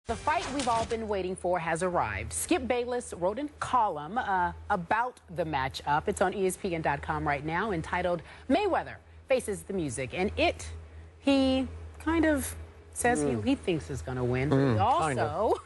The fight we've all been waiting for has arrived. Skip Bayless wrote a column about the matchup. It's on ESPN.com right now, entitled Mayweather Faces the Music. And he kind of says he thinks is going to win. But also,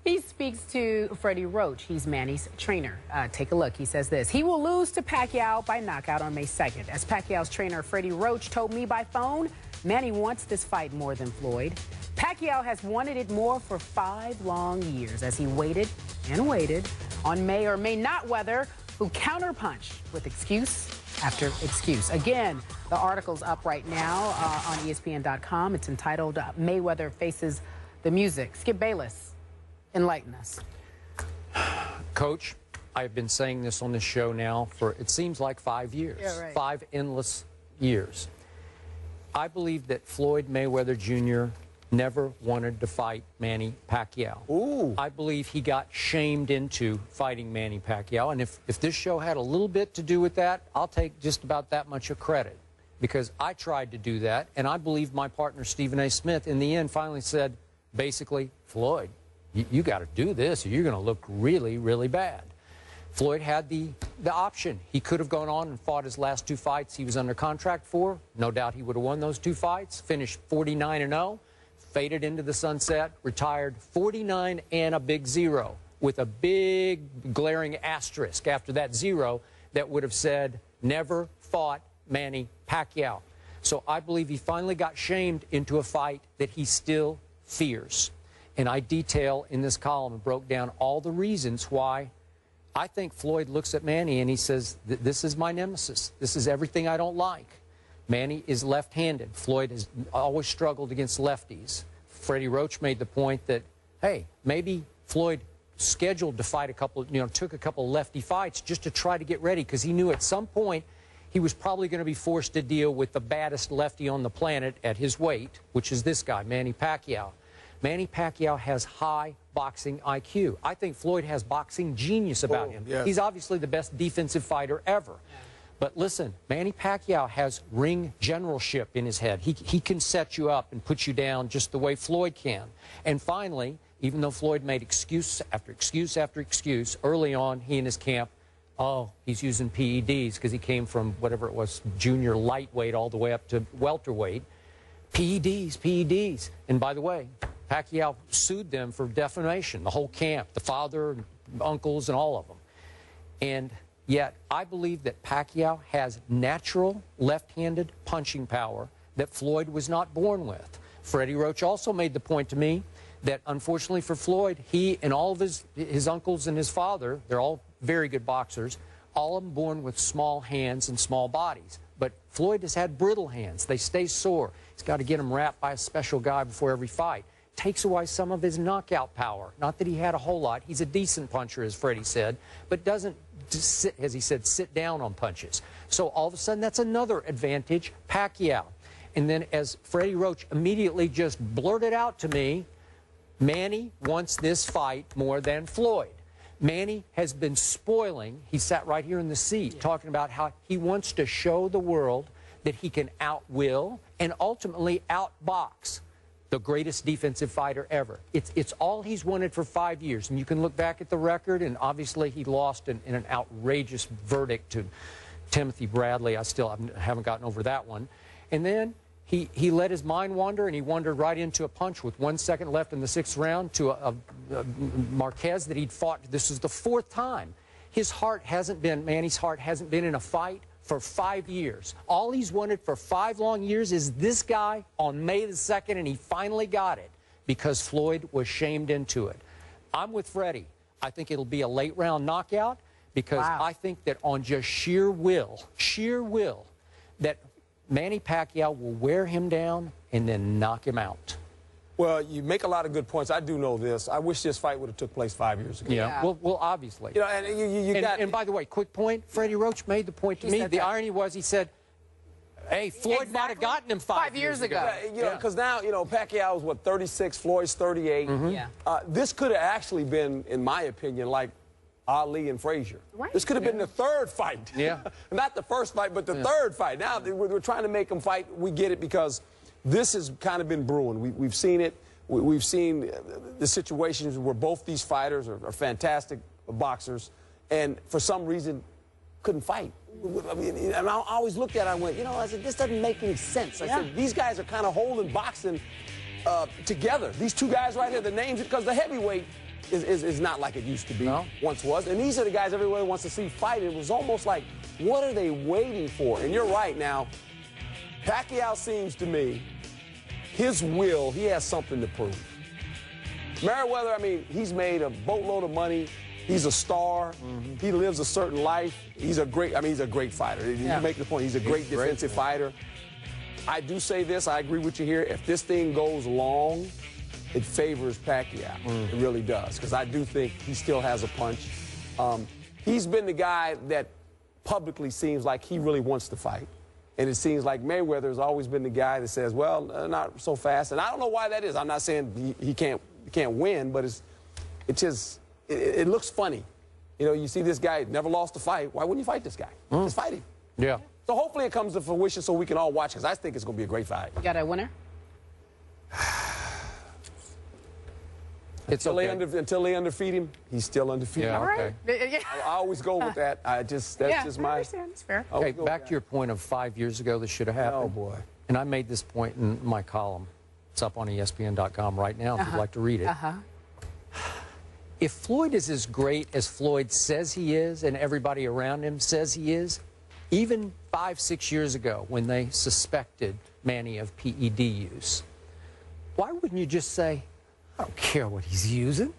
he speaks to Freddie Roach. He's Manny's trainer. Take a look. He says this: he will lose to Pacquiao by knockout on May 2nd. As Pacquiao's trainer Freddie Roach told me by phone, Manny wants this fight more than Floyd. Pacquiao has wanted it more for 5 long years as he waited and waited on May or may not weather, who counterpunched with excuse after excuse. Again, the article's up right now on ESPN.com. It's entitled Mayweather Faces the Music. Skip Bayless, enlighten us. Coach, I've been saying this on this show now for, it seems like 5 years. Yeah, right. 5 endless years. I believe that Floyd Mayweather Jr. never wanted to fight Manny Pacquiao. Ooh. I believe he got shamed into fighting Manny Pacquiao. And if this show had a little bit to do with that, I'll take just about that much of credit. Because I tried to do that, and I believe my partner Stephen A. Smith in the end finally said, basically, Floyd, you got to do this or you're going to look really, really bad. Floyd had the option. He could have gone on and fought his last 2 fights he was under contract for. No doubt he would have won those 2 fights, finished 49-0. Faded into the sunset, retired 49 and a big 0, with a big glaring asterisk after that 0 that would have said never fought Manny Pacquiao. So I believe he finally got shamed into a fight that he still fears. And I detail in this column and broke down all the reasons why I think Floyd looks at Manny and he says, this is my nemesis. This is everything I don't like. Manny is left-handed. Floyd has always struggled against lefties. Freddie Roach made the point that, hey, maybe Floyd scheduled to fight a couple, took a couple lefty fights just to try to get ready, because he knew at some point he was probably going to be forced to deal with the baddest lefty on the planet at his weight, which is this guy, Manny Pacquiao. Manny Pacquiao has high boxing IQ. I think Floyd has boxing genius about him. Yes. He's obviously the best defensive fighter ever. But listen, Manny Pacquiao has ring generalship in his head. He can set you up and put you down just the way Floyd can. And finally, even though Floyd made excuse after excuse after excuse, early on, he and his camp, he's using PEDs because he came from whatever it was, junior lightweight all the way up to welterweight. PEDs. And by the way, Pacquiao sued them for defamation, the whole camp, the father, uncles, and all of them. And yet, I believe that Pacquiao has natural left-handed punching power that Floyd was not born with. Freddie Roach also made the point to me that, unfortunately for Floyd, he and all of his uncles and his father, they're all very good boxers, all of them born with small hands and small bodies. But Floyd has had brittle hands. They stay sore. He's got to get them wrapped by a special guy before every fight. Takes away some of his knockout power. Not that he had a whole lot. He's a decent puncher, as Freddie said, but doesn't, as he said, sit down on punches. So all of a sudden, that's another advantage, Pacquiao. And then as Freddie Roach immediately just blurted out to me, Manny wants this fight more than Floyd. Manny has been spoiling, he sat right here in the seat, talking about how he wants to show the world that he can outwill and ultimately outbox the greatest defensive fighter ever. It's all he's wanted for 5 years. And you can look back at the record, and obviously he lost in an outrageous verdict to Timothy Bradley. I still haven't gotten over that one. And then he let his mind wander, and he wandered right into a punch with 1 second left in the 6th round to a Marquez that he'd fought. This is the 4th time. Manny's heart hasn't been in a fight for 5 years. All he's wanted for 5 long years is this guy on May the 2nd, and he finally got it because Floyd was shamed into it. I'm with Freddie. I think it'll be a late round knockout because I think that on just sheer will, that Manny Pacquiao will wear him down and then knock him out. Well, you make a lot of good points. I do know this. I wish this fight would have took place 5 years ago. Yeah. Well, obviously. And by the way, quick point, Freddie Roach made the point to me. The irony was he said, hey, Floyd might have gotten him 5 years ago. Because now, Pacquiao is, what, 36, Floyd's 38. This could have actually been, in my opinion, like Ali and Frazier. Right. This could have been the 3rd fight. Yeah. Not the 1st fight, but the 3rd fight. Now we're trying to make them fight. We get it because this has kind of been brewing. We've seen it. we've seen the situations where both these fighters are fantastic boxers, and for some reason couldn't fight. I mean, and I always looked at it and went, you know, I said, this doesn't make any sense. I said, these guys are kind of holding boxing together. These two guys right here, the names, because the heavyweight is not like it used to be, once was. And these are the guys everybody wants to see fight. It was almost like, what are they waiting for? And you're right now, Pacquiao seems to me, his will, he has something to prove. Mayweather, I mean, he's made a boatload of money. He's a star. He lives a certain life. He's a great, I mean, he's a great fighter. You make the point, he's a great defensive fighter. I do say this, I agree with you here. If this thing goes long, it favors Pacquiao. It really does, because I do think he still has a punch. He's been the guy that publicly seems like he really wants to fight. And it seems like Mayweather has always been the guy that says, well, not so fast. And I don't know why that is. I'm not saying he can't win, but it looks funny. You know, you see this guy never lost a fight. Why wouldn't you fight this guy? Just fight him. Yeah. So hopefully it comes to fruition so we can all watch, because I think it's going to be a great fight. You got a winner? Until they undefeat him, he's still undefeated. Yeah, All right. I always go with that. That's just my. I understand. It's fair. Okay, back to your point of 5 years ago this should have happened. Oh, boy. And I made this point in my column. It's up on ESPN.com right now if you'd like to read it. If Floyd is as great as Floyd says he is and everybody around him says he is, even 5, 6 years ago when they suspected Manny of PED use, why wouldn't you just say, I don't care what he's using.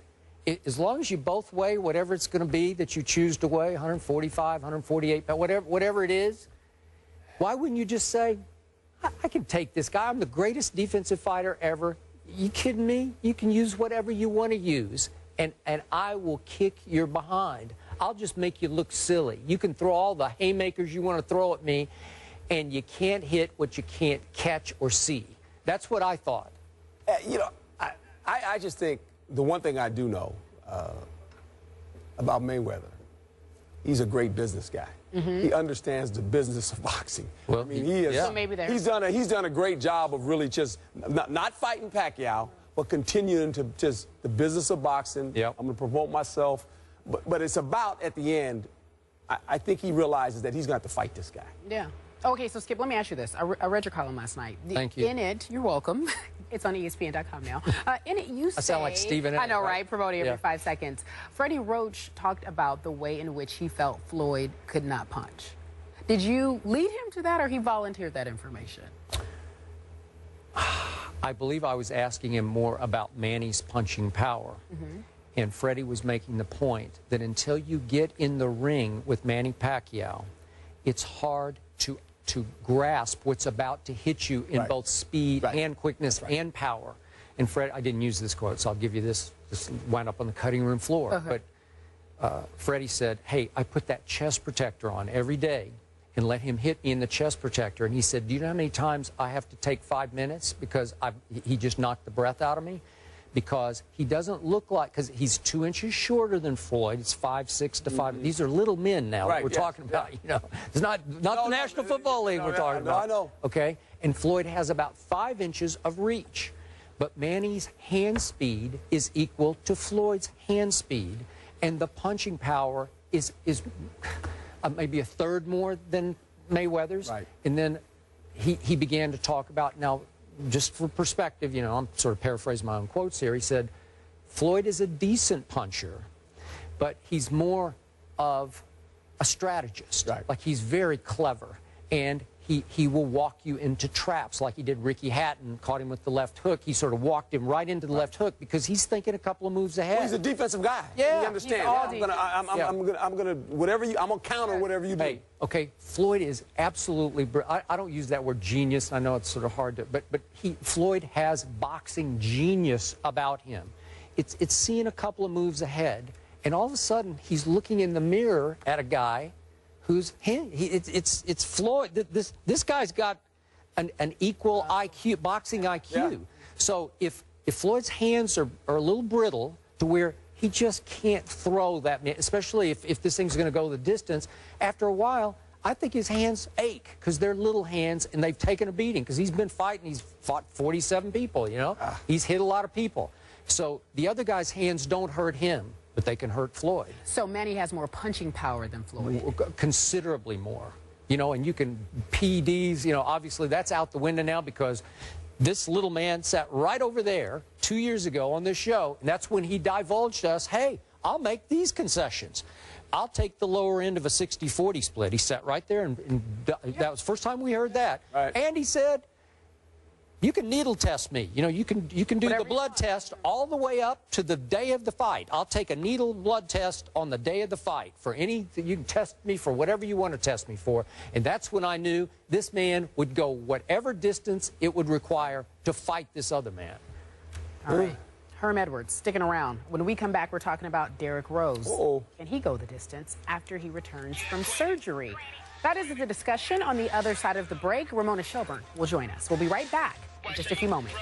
As long as you both weigh whatever it's going to be that you choose to weigh, 145, 148, whatever it is, why wouldn't you just say, I can take this guy. I'm the greatest defensive fighter ever. You kidding me? You can use whatever you want to use, and I will kick your behind. I'll just make you look silly. You can throw all the haymakers you want to throw at me, and you can't hit what you can't catch or see. That's what I thought. You know, I just think the one thing I do know about Mayweather, he's a great business guy. He understands the business of boxing. Well, I mean, so maybe he's done a great job of really just not fighting Pacquiao, but continuing to just the business of boxing. I'm going to promote myself, but it's about at the end. I think he realizes that he's going to have to fight this guy. Yeah. Okay, so Skip, let me ask you this. I read your column last night. Thank you. In it, you're welcome. It's on ESPN.com now. In it, you say... I sound like Stephen A. I know, right? Promoting every 5 seconds. Freddie Roach talked about the way in which he felt Floyd could not punch. Did you lead him to that, or he volunteered that information? I believe I was asking him more about Manny's punching power. And Freddie was making the point that until you get in the ring with Manny Pacquiao, it's hard to grasp what's about to hit you in both speed and quickness and power. And Fred, I didn't use this quote, so I'll give you this. This wound up on the cutting room floor. But Freddie said, hey, I put that chest protector on every day and let him hit me in the chest protector. And he said, do you know how many times I have to take 5 minutes because he just knocked the breath out of me? Because he doesn't look like, because he's 2 inches shorter than Floyd. It's 5'6" to 5. These are little men now that we're talking about. You know, it's not the National Football League we're talking about. I know. Okay, and Floyd has about 5 inches of reach, but Manny's hand speed is equal to Floyd's hand speed, and the punching power is maybe a third more than Mayweather's. And then he began to talk about now. Just for perspective, you know, I'm sort of paraphrasing my own quotes here. He said, Floyd is a decent puncher, but he's more of a strategist. Like, he's very clever, and he will walk you into traps like he did Ricky Hatton, caught him with the left hook. He sort of walked him right into the left hook because he's thinking a couple of moves ahead. Well, he's a defensive guy. Yeah. You understand. I'm gonna counter whatever you do. Hey, okay, Floyd is absolutely, I don't use that word genius. I know it's sort of hard to, but Floyd has boxing genius about him. It's seeing a couple of moves ahead, and all of a sudden he's looking in the mirror at a guy who's it's Floyd. This guy's got an equal IQ, boxing IQ. So if Floyd's hands are a little brittle to where he just can't throw that, especially if this thing's going to go the distance, after a while, I think his hands ache because they're little hands and they've taken a beating because he's been fighting. He's fought 47 people, you know. He's hit a lot of people. So the other guy's hands don't hurt him, but they can hurt Floyd. So Manny has more punching power than Floyd. Considerably more. You know, and you can PEDs, you know, obviously that's out the window now because this little man sat right over there 2 years ago on this show, and that's when he divulged to us, hey, I'll make these concessions. I'll take the lower end of a 60-40 split. He sat right there, and that was the first time we heard that. Right. And he said, you can needle test me. You know, you can do Whatever the blood test all the way up to the day of the fight. I'll take a needle blood test on the day of the fight for any, you can test me for whatever you want to test me for. And that's when I knew this man would go whatever distance it would require to fight this other man. All right. Herm Edwards, sticking around. When we come back, we're talking about Derrick Rose. Can he go the distance after he returns from surgery? That is the discussion on the other side of the break. Ramona Shelburne will join us. We'll be right back in just a few moments.